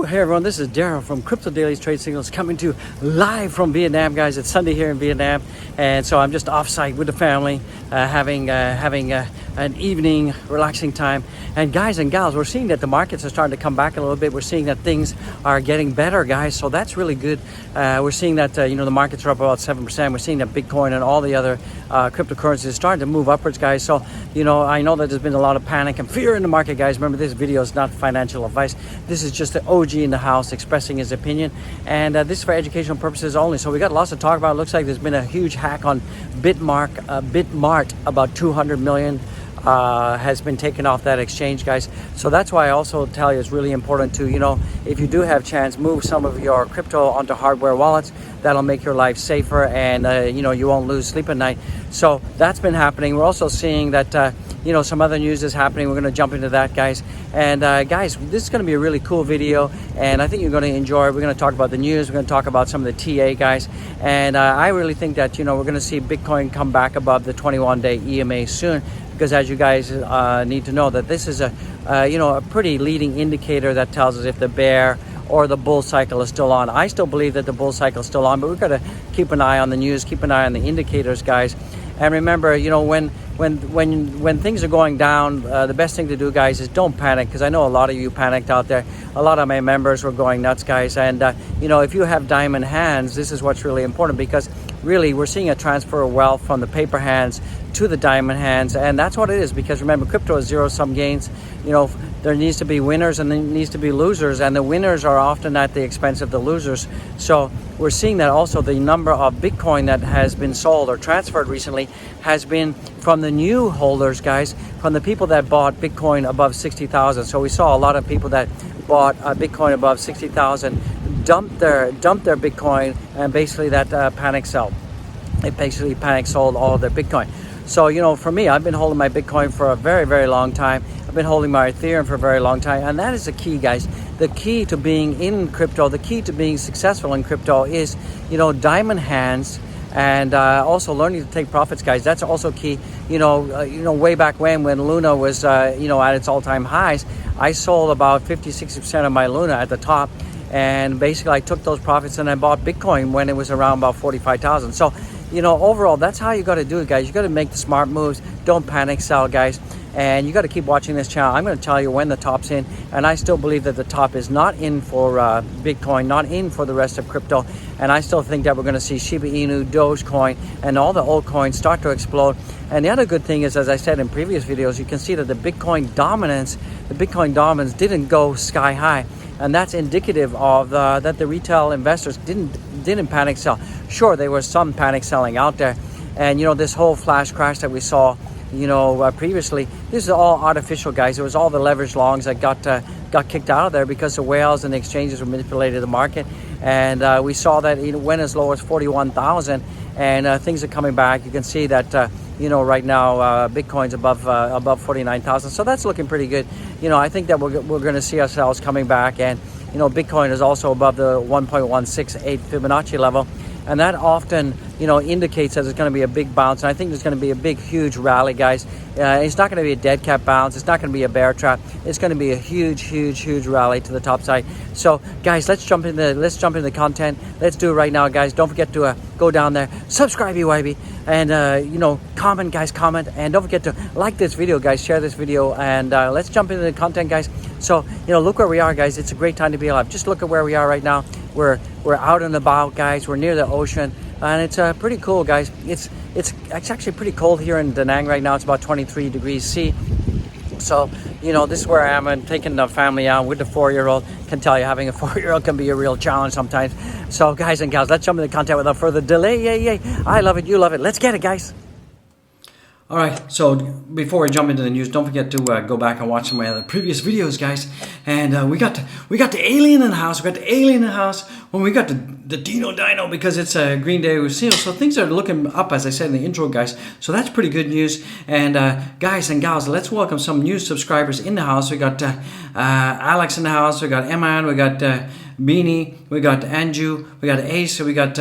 Hey everyone, this is Daryl from Crypto Daily's Trade Signals coming to you live from Vietnam, guys. It's Sunday here in Vietnam, and so I'm just off-site with the family, having an evening relaxing time. And guys and gals, we're seeing that the markets are starting to come back a little bit. We're seeing that things are getting better, guys. So that's really good. We're seeing that the markets are up about 7%. We're seeing that Bitcoin and all the other cryptocurrencies are starting to move upwards, guys. So I know that there's been a lot of panic and fear in the market, guys. Remember, this video is not financial advice. This is just the OG in the house expressing his opinion, and this is for educational purposes only. So we got lots to talk about. It looks like there's been a huge hack on Bitmart. About 200 million has been taken off that exchange, guys. So that's why I also tell you it's really important to, if you do have chance, move some of your crypto onto hardware wallets. That'll make your life safer, and you won't lose sleep at night. So that's been happening. We're also seeing that some other news is happening. We're going to jump into that, guys. And guys, this is going to be a really cool video, and I think you're going to enjoy it. We're going to talk about the news. We're going to talk about some of the TA, guys. And I really think that we're going to see Bitcoin come back above the 21-day EMA soon, because as you guys need to know, that this is a pretty leading indicator that tells us if the bear or the bull cycle is still on. I still believe that the bull cycle is still on, but we've got to keep an eye on the news, keep an eye on the indicators, guys. And remember, when things are going down, the best thing to do, guys, is don't panic, because I know a lot of you panicked out there. A lot of my members were going nuts, guys. And if you have diamond hands, this is what's really important, because really we're seeing a transfer of wealth from the paper hands to the diamond hands, and that's what it is. Because remember, crypto is zero-sum gains. There needs to be winners and there needs to be losers, and the winners are often at the expense of the losers. So we're seeing that also the number of Bitcoin that has been sold or transferred recently has been from the new holders, guys, from the people that bought Bitcoin above 60,000. So we saw a lot of people that bought Bitcoin above 60,000 dump their Bitcoin, and basically that panic sell. They basically panic sold all of their Bitcoin. So for me, I've been holding my Bitcoin for a very, very long time. I've been holding my Ethereum for a very long time, and that is the key, guys. The key to being in crypto, the key to being successful in crypto is diamond hands, and also learning to take profits, guys. That's also key. Way back when Luna was at its all-time highs, I sold about 50-60% of my Luna at the top, and basically I took those profits and I bought Bitcoin when it was around about 45,000. So overall, that's how you got to do it, guys. You got to make the smart moves. Don't panic sell, guys. And you got to keep watching this channel. I'm going to tell you when the top's in, and I still believe that the top is not in for Bitcoin, not in for the rest of crypto. And I still think that we're going to see Shiba Inu, Dogecoin, and all the old coins start to explode. And the other good thing is, as I said in previous videos, you can see that the Bitcoin dominance didn't go sky high. And that's indicative of that the retail investors didn't panic sell. Sure, there was some panic selling out there, and this whole flash crash that we saw previously, this is all artificial, guys. It was all the leverage longs that got kicked out of there because the whales and the exchanges were manipulated the market, and we saw that it went as low as 41,000, and things are coming back. You can see that right now Bitcoin's above 49,000, so that's looking pretty good. I think that we're going to see ourselves coming back, and Bitcoin is also above the 1.168 Fibonacci level, and that often indicates that there's going to be a big bounce. And I think there's going to be a big, huge rally, guys. It's not going to be a dead cat bounce. It's not going to be a bear trap. It's going to be a huge, huge, huge rally to the top side. So, guys, let's jump into the content. Let's do it right now, guys. Don't forget to go down there, subscribe, BYB, and comment, guys, comment, and don't forget to like this video, guys. Share this video, and let's jump into the content, guys. So, look where we are, guys. It's a great time to be alive. Just look at where we are right now. We're out and about, guys. We're near the ocean, and it's pretty cool, guys. It's actually pretty cold here in Da Nang right now. It's about 23 degrees C. So this is where I am. I'm taking the family out with the 4-year-old. Can tell you, having a 4-year-old can be a real challenge sometimes. So guys and gals, let's jump into the content without further delay. Yay! I love it. You love it. Let's get it, guys. All right, so before we jump into the news, don't forget to go back and watch some of my other previous videos, guys. And we got the alien in the house. We got the alien in the house. When we got the Dino, because it's a Green Day with Seal. So things are looking up, as I said in the intro, guys. So that's pretty good news. And guys and gals, let's welcome some new subscribers in the house. We got Alex in the house. We got Eman. We got Beanie. We got Anju. We got Ace. We got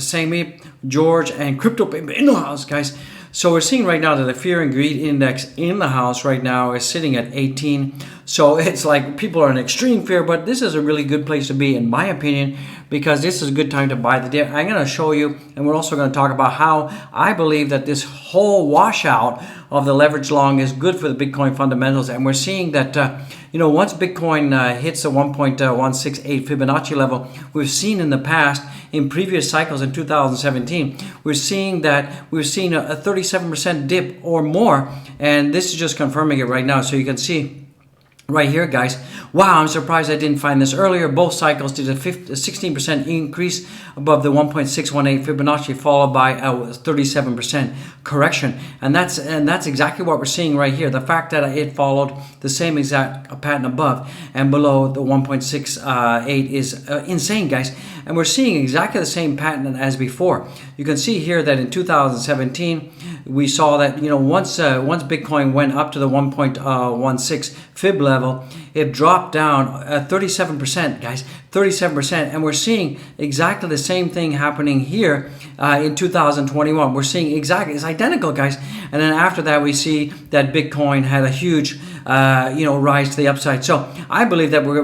Sammy, George, and Crypto Pimp in the house, guys. So we're seeing right now that the fear and greed index in the house right now is sitting at 18. So it's like people are in extreme fear, but this is a really good place to be, in my opinion, because this is a good time to buy the dip. I'm going to show you, and we're also going to talk about how I believe that this whole washout of the leverage long is good for the Bitcoin fundamentals. And we're seeing that, once Bitcoin hits the 1.168 Fibonacci level, we've seen in the past, in previous cycles in 2017, we're seeing that we've seen a 37% dip or more, and this is just confirming it right now. So you can see right here, guys. Wow, I'm surprised I didn't find this earlier. Both cycles did a 16% increase above the 1.618 Fibonacci, followed by a 37% correction. And that's exactly what we're seeing right here. The fact that it followed the same exact pattern above and below the 1.68 is insane, guys. And we're seeing exactly the same pattern as before. You can see here that in 2017, we saw that once Bitcoin went up to the 1.16 fib level, it dropped down 37%, guys, 37%. And we're seeing exactly the same thing happening here in 2021. We're seeing exactly, it's identical, guys. And then after that, we see that Bitcoin had a huge rise to the upside. So I believe that we're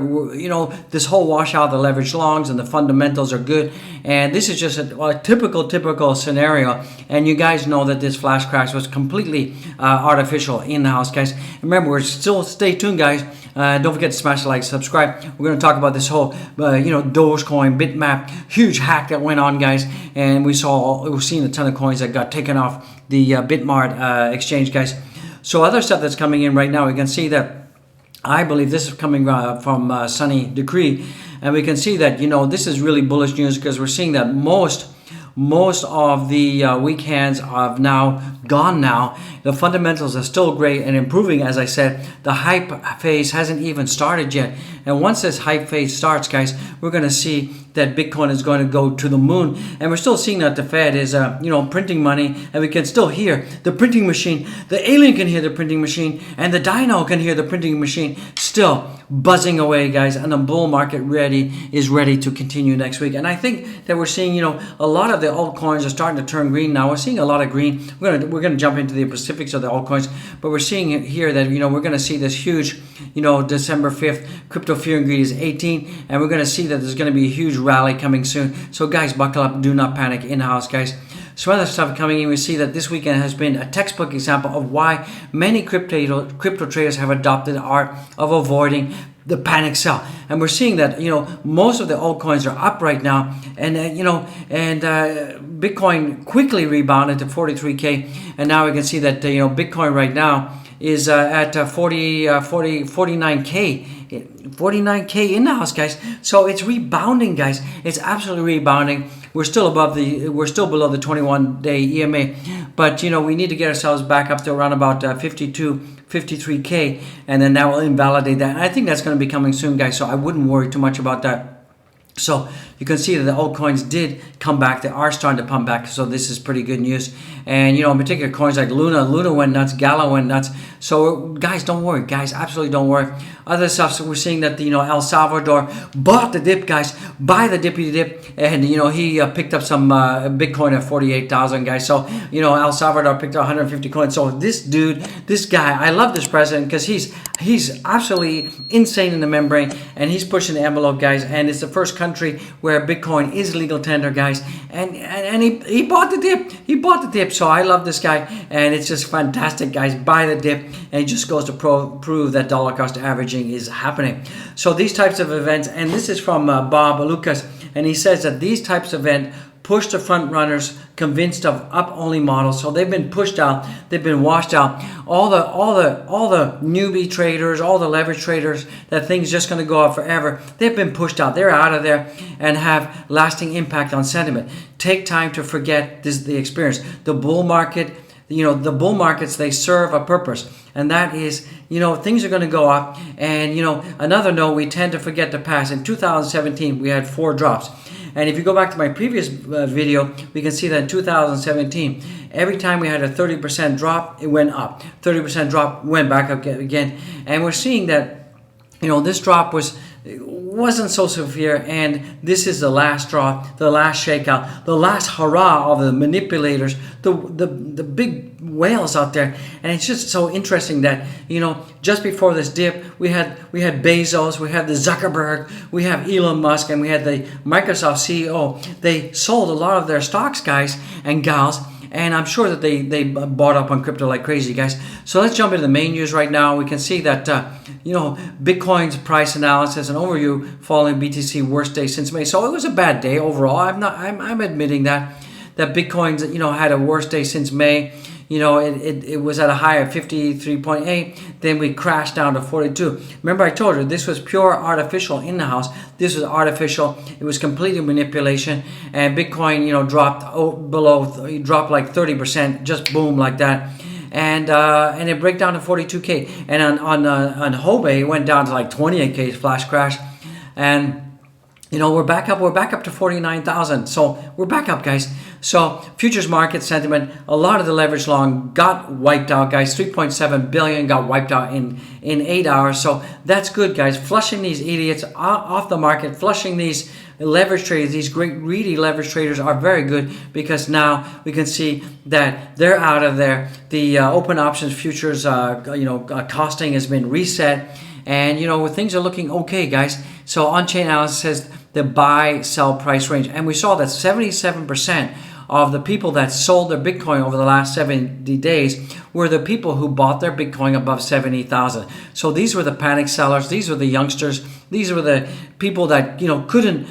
this whole washout of the leverage longs and the fundamentals are good. And this is just a typical scenario. And you guys know that this flash crash was completely artificial in the house, guys. Remember, we're still, stay tuned, guys. Don't forget to smash the like, subscribe. We're going to talk about this whole, Dogecoin, bitmap, huge hack that went on, guys. And we've seen a ton of coins that got taken off the Bitmart exchange, guys. So other stuff that's coming in right now, we can see that I believe this is coming from Sunny Decree. And we can see that, this is really bullish news because we're seeing that most of the weak hands have now gone now. The fundamentals are still great and improving. As I said, the hype phase hasn't even started yet. And once this hype phase starts, guys, we're going to see that Bitcoin is going to go to the moon. And we're still seeing that the Fed is, printing money. And we can still hear the printing machine. The alien can hear the printing machine. And the dino can hear the printing machine still buzzing away, guys. And the bull market is ready to continue next week. And I think that we're seeing, a lot of the altcoins are starting to turn green now. We're seeing a lot of green. We're going to jump into the specifics of the altcoins. But we're seeing here that, we're going to see this huge, December 5th, crypto fear and greed is 18. And we're going to see that there's going to be a huge rally coming soon. So guys, buckle up, do not panic in house, guys. Some other stuff coming in, we see that this weekend has been a textbook example of why many crypto traders have adopted the art of avoiding the panic sell. And we're seeing that, most of the altcoins are up right now. And, Bitcoin quickly rebounded to 43K. And now we can see that, Bitcoin right now is at 49K. 49K in the house, guys. So it's rebounding, guys. It's absolutely rebounding. We're still below the 21-day EMA, but we need to get ourselves back up to around about 53K, and then that will invalidate that. And I think that's going to be coming soon, guys. So I wouldn't worry too much about that. So you can see that the altcoins did come back. They are starting to pump back. So this is pretty good news. And, in particular, coins like Luna went nuts, Gala went nuts. So, guys, don't worry. Guys, absolutely don't worry. Other stuff, so we're seeing that, El Salvador bought the dip, guys. Buy the dippy dip. And, he picked up some Bitcoin at 48,000, guys. So, El Salvador picked up 150 coins. So this guy, I love this president because he's absolutely insane in the membrane. And he's pushing the envelope, guys. And it's the first country where Bitcoin is legal tender, guys. And he bought the dip. He bought the dip. So I love this guy. And it's just fantastic, guys. Buy the dip. And it just goes to prove that dollar cost averaging is happening. So these types of events, and this is from Bob Lucas, and he says that these types of events push the front runners convinced of up-only models. So they've been pushed out, they've been washed out. All the newbie traders, all the leverage traders that things just going to go up forever, they've been pushed out. They're out of there and have lasting impact on sentiment. Take time to forget the experience. The bull market, the bull markets, they serve a purpose, and that is, things are going to go up. And, another note, we tend to forget the past. In 2017, we had 4 drops. And if you go back to my previous video, we can see that in 2017, every time we had a 30% drop, it went up. 30% drop, went back up again. And we're seeing that, this drop was wasn't so severe, and this is the last straw, the last shakeout, the last hurrah of the manipulators, the big whales out there. And it's just so interesting that, you know, just before this dip, we had Bezos, we had the Zuckerberg, we have Elon Musk, and we had the Microsoft CEO. They sold a lot of their stocks, guys and gals. And I'm sure that they bought up on crypto like crazy, guys. So let's jump into the main news right now. We can see that, you know, Bitcoin's price analysis and overview falling BTC worst day since May. So it was a bad day overall. I'm admitting that Bitcoin's, you know, had a worst day since May. You know, it was at a high of 53.8. Then we crashed down to 42. Remember, I told you this was pure artificial in the house. This was artificial. It was completely manipulation. And Bitcoin, you know, dropped dropped like 30%, just boom like that. And it break down to 42K. And on Hobay, it went down to like 28K flash crash. And you know, we're back up to 49,000. So we're back up, guys. So futures market sentiment, a lot of the leverage long got wiped out, guys. 3.7 billion got wiped out in 8 hours. So that's good, guys. Flushing these idiots off the market, flushing these leverage traders, these great greedy leverage traders are very good, because now we can see that they're out of there. The open options futures, costing has been reset. And, you know, things are looking okay, guys. So on-chain analysis says the buy-sell price range. And we saw that 77% of the people that sold their Bitcoin over the last 70 days were the people who bought their Bitcoin above 70,000. So these were the panic sellers. These were the youngsters. These were the people that, you know, couldn't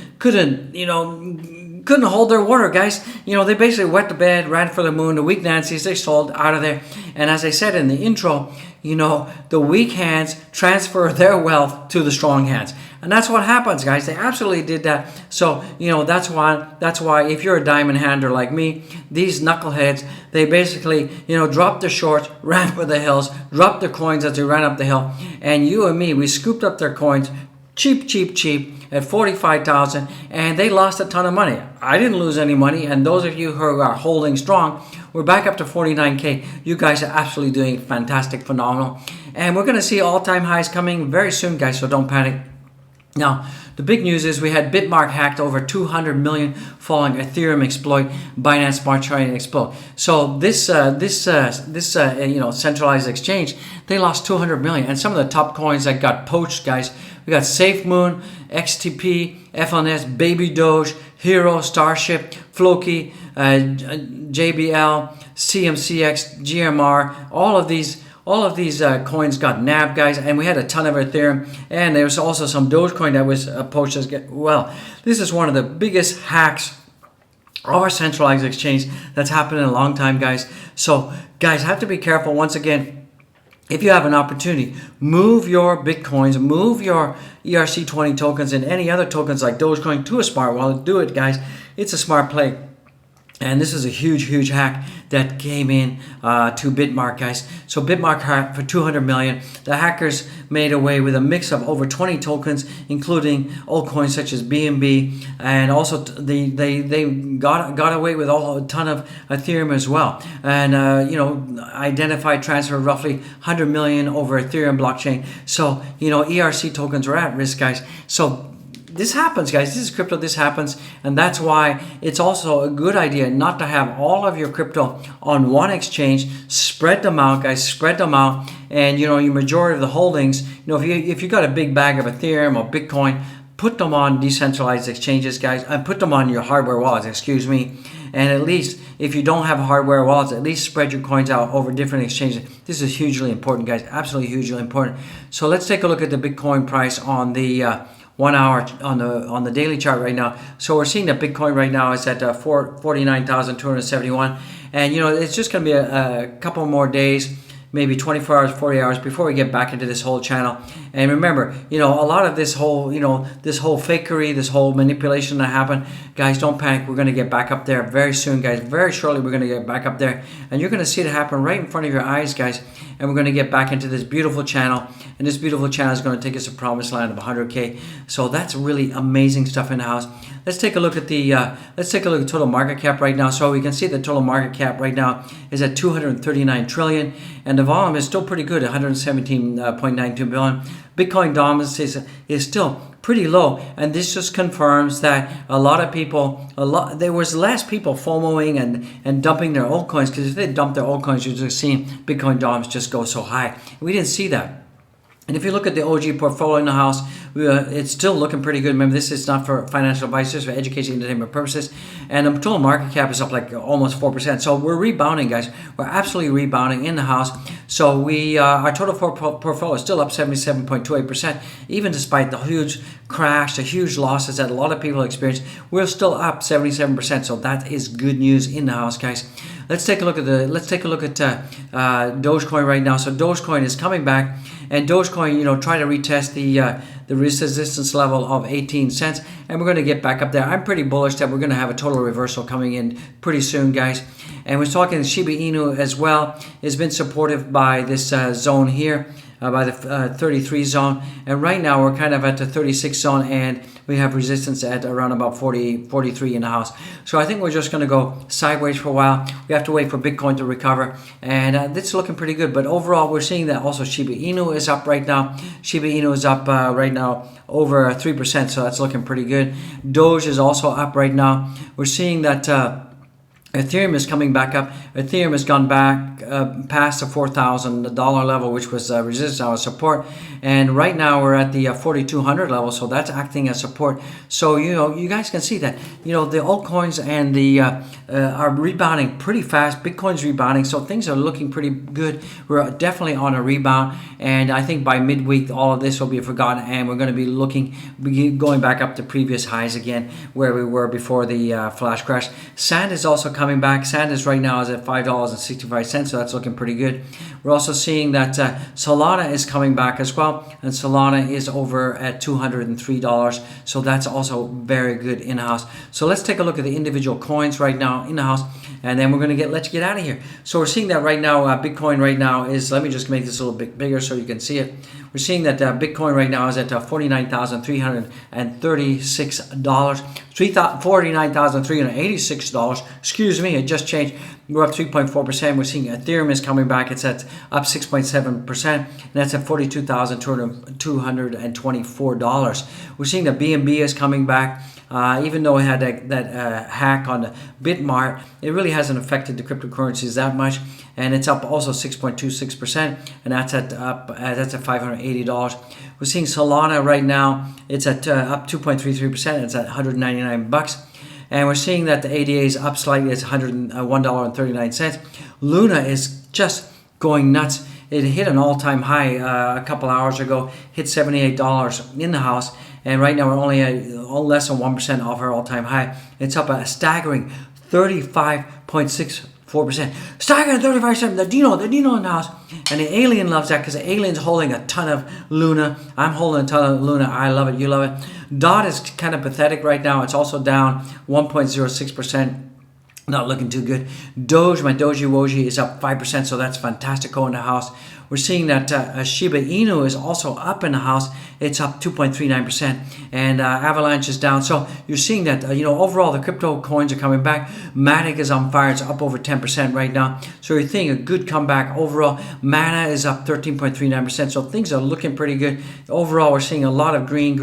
hold their water, guys. You know, they basically wet the bed, ran for the moon. The weak Nancy's, they sold out of there. And as I said in the intro, you know, the weak hands transfer their wealth to the strong hands. And that's what happens, guys. They absolutely did that. So, you know, that's why if you're a diamond hander like me, these knuckleheads, they basically, you know, dropped their shorts, ran for the hills, dropped their coins as they ran up the hill. And you and me, we scooped up their coins cheap at 45,000, and they lost a ton of money. I didn't lose any money, and those of you who are holding strong, we're back up to 49K. You guys are absolutely doing fantastic, phenomenal. And we're going to see all-time highs coming very soon, guys, so don't panic. Now, the big news is we had Bitmark hacked over 200 million following Ethereum exploit, Binance Smart Chain exploit. So this centralized exchange, they lost 200 million. And some of the top coins that got poached, guys, we got SafeMoon, XTP, FLNS, Baby Doge, Hero, Starship, Floki, JBL, CMCX, GMR, all of these coins got nabbed, guys, and we had a ton of Ethereum, and there was also some Dogecoin that was poached as well. This is one of the biggest hacks of our centralized exchange that's happened in a long time, guys. So, guys, have to be careful. Once again, if you have an opportunity, move your Bitcoins, move your ERC20 tokens and any other tokens like Dogecoin to a smart wallet. Do it, guys. It's a smart play. And this is a huge hack that came in to Bitmark, guys. So Bitmark hacked for 200 million. The hackers made away with a mix of over 20 tokens, including altcoins such as BNB, and also they got away with a ton of Ethereum as well. And identified transfer of roughly 100 million over Ethereum blockchain. So ERC tokens are at risk, guys. So this happens, guys. This is crypto. This happens. And that's why it's also a good idea not to have all of your crypto on one exchange. Spread them out, guys. Spread them out. And, your majority of the holdings, if you got a big bag of Ethereum or Bitcoin, put them on decentralized exchanges, guys. And put them on your hardware wallets, excuse me. And at least, if you don't have hardware wallets, at least spread your coins out over different exchanges. This is hugely important, guys. Absolutely hugely important. So let's take a look at the Bitcoin price on the 1 hour on the daily chart right now. So we're seeing that Bitcoin right now is at 49,271, and it's just going to be a couple more days, maybe 24 hours, 40 hours before we get back into this whole channel. And remember, a lot of this whole, this whole fakery, this whole manipulation that happened, guys, don't panic. We're going to get back up there very soon, guys. Very shortly, we're going to get back up there, and you're going to see it happen right in front of your eyes, guys. And we're going to get back into this beautiful channel, and this beautiful channel is going to take us to promised land of 100K. So that's really amazing stuff in the house. Let's take a look at the total market cap right now. So we can see the total market cap right now is at 239 trillion, and the volume is still pretty good, 117.92 billion. Bitcoin dominance is still pretty low, and this just confirms that a lot of people, there was less people FOMOing and dumping their altcoins, because if they dump their altcoins, you're just seeing Bitcoin dominance just go so high. We didn't see that. And if you look at the OG portfolio in the house, it's still looking pretty good. Remember, this is not for financial advice, just for education and entertainment purposes. And the total market cap is up like almost 4%. So we're rebounding, guys. We're absolutely rebounding in the house. So our total portfolio is still up 77.28%, even despite the huge crash, the huge losses that a lot of people experienced. We're still up 77%. So that is good news in the house, guys. Let's take a look at Dogecoin right now. So Dogecoin is coming back, and Dogecoin, try to retest the resistance level of 18 cents, and we're going to get back up there. I'm pretty bullish that we're going to have a total reversal coming in pretty soon, guys. And we're talking Shiba Inu as well. It's been supported by this zone here, by the 33 zone, and right now we're kind of at the 36 zone, and we have resistance at around about 43 in the house. So I think we're just going to go sideways for a while. We have to wait for Bitcoin to recover, and it's looking pretty good. But overall, we're seeing that also Shiba Inu is up right now. Shiba Inu is up right now over 3%, so that's looking pretty good. Doge is also up right now. We're seeing that Ethereum is coming back up. Ethereum has gone back past the $4,000 level, which was resistance, our support. And right now we're at the 4,200 level, so that's acting as support. So, you guys can see that, the altcoins and the are rebounding pretty fast. Bitcoin's rebounding, so things are looking pretty good. We're definitely on a rebound, and I think by midweek, all of this will be forgotten, and we're going to be going back up to previous highs again, where we were before the flash crash. Sand is also coming back. Sand is right now is at $5.65, so that's looking pretty good. We're also seeing that Solana is coming back as well, and Solana is over at $203, so that's also very good in the house. So let's take a look at the individual coins right now in the house, and then we're going to let you get out of here. So we're seeing that right now, Bitcoin right now is, let me just make this a little bit bigger so you can see it. We're seeing that Bitcoin right now is at $49,336, $49,386. Excuse me, it just changed. We're up 3.4%. We're seeing Ethereum is coming back. It's at up 6.7%, and that's at $42,224. We're seeing that BNB is coming back. Even though it had that hack on the Bitmart, it really hasn't affected the cryptocurrencies that much, and it's up also 6.26%, and that's at $580. We're seeing Solana right now. It's at up 2.33%. It's at $199. And we're seeing that the ADA is up slightly. It's $101.39. Luna is just going nuts. It hit an all-time high a couple hours ago, hit $78 in the house, and right now we're only at less than 1% off our all-time high. It's up a staggering 35.64%. Staggering 35%. The Dino in the house. And the alien loves that, because the alien's holding a ton of Luna. I'm holding a ton of Luna. I love it. You love it. DOT is kind of pathetic right now. It's also down 1.06%. Not looking too good. Doge, my Doji Woji, is up 5%, so that's fantastico in the house. We're seeing that Shiba Inu is also up in the house. It's up 2.39%, and Avalanche is down. So you're seeing that, overall the crypto coins are coming back. Matic is on fire. It's up over 10% right now. So you're seeing a good comeback overall. Mana is up 13.39%, so things are looking pretty good. Overall, we're seeing a lot of green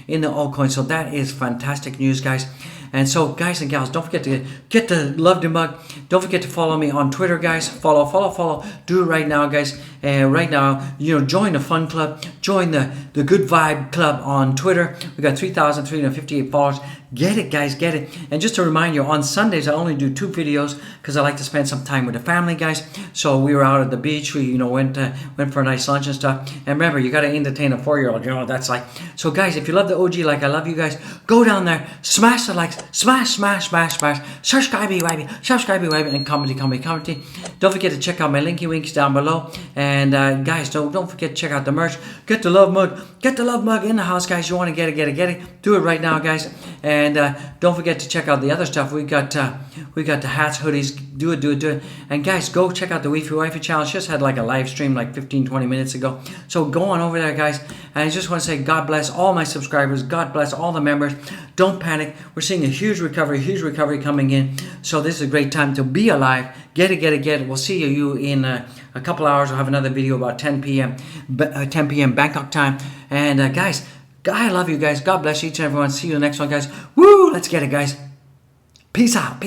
in the altcoins, so that is fantastic news, guys. And so, guys and gals, don't forget to get the Love the Mug. Don't forget to follow me on Twitter, guys. Follow. Do it right now, guys. And right now, join the fun club. Join the Good Vibe Club on Twitter. We got 3,358 followers. Get it, guys, get it. And just to remind you, on Sundays, I only do 2 videos because I like to spend some time with the family, guys. So we were out at the beach. We, went for a nice lunch and stuff. And remember, you got to entertain a 4-year-old. That's like. So, guys, if you love the OG like I love you guys, go down there, smash the likes, smash. Subscribe, and comment. Don't forget to check out my linky winks down below. And guys, don't forget to check out the merch. Get the Love Mug in the house, guys. You want to get it. Do it right now, guys. And don't forget to check out the other stuff. We got the hats, hoodies. Do it. And guys, go check out the Wifey channel. She just had like a live stream like 15-20 minutes ago. So go on over there, guys. And I just want to say God bless all my subscribers. God bless all the members. Don't panic. We're seeing a huge recovery coming in. So this is a great time to be alive. Get it. We'll see you in a couple hours. I'll have another video about 10 p.m. Bangkok time. And guys, I love you guys. God bless each and everyone. See you in the next one, guys. Woo! Let's get it, guys. Peace out.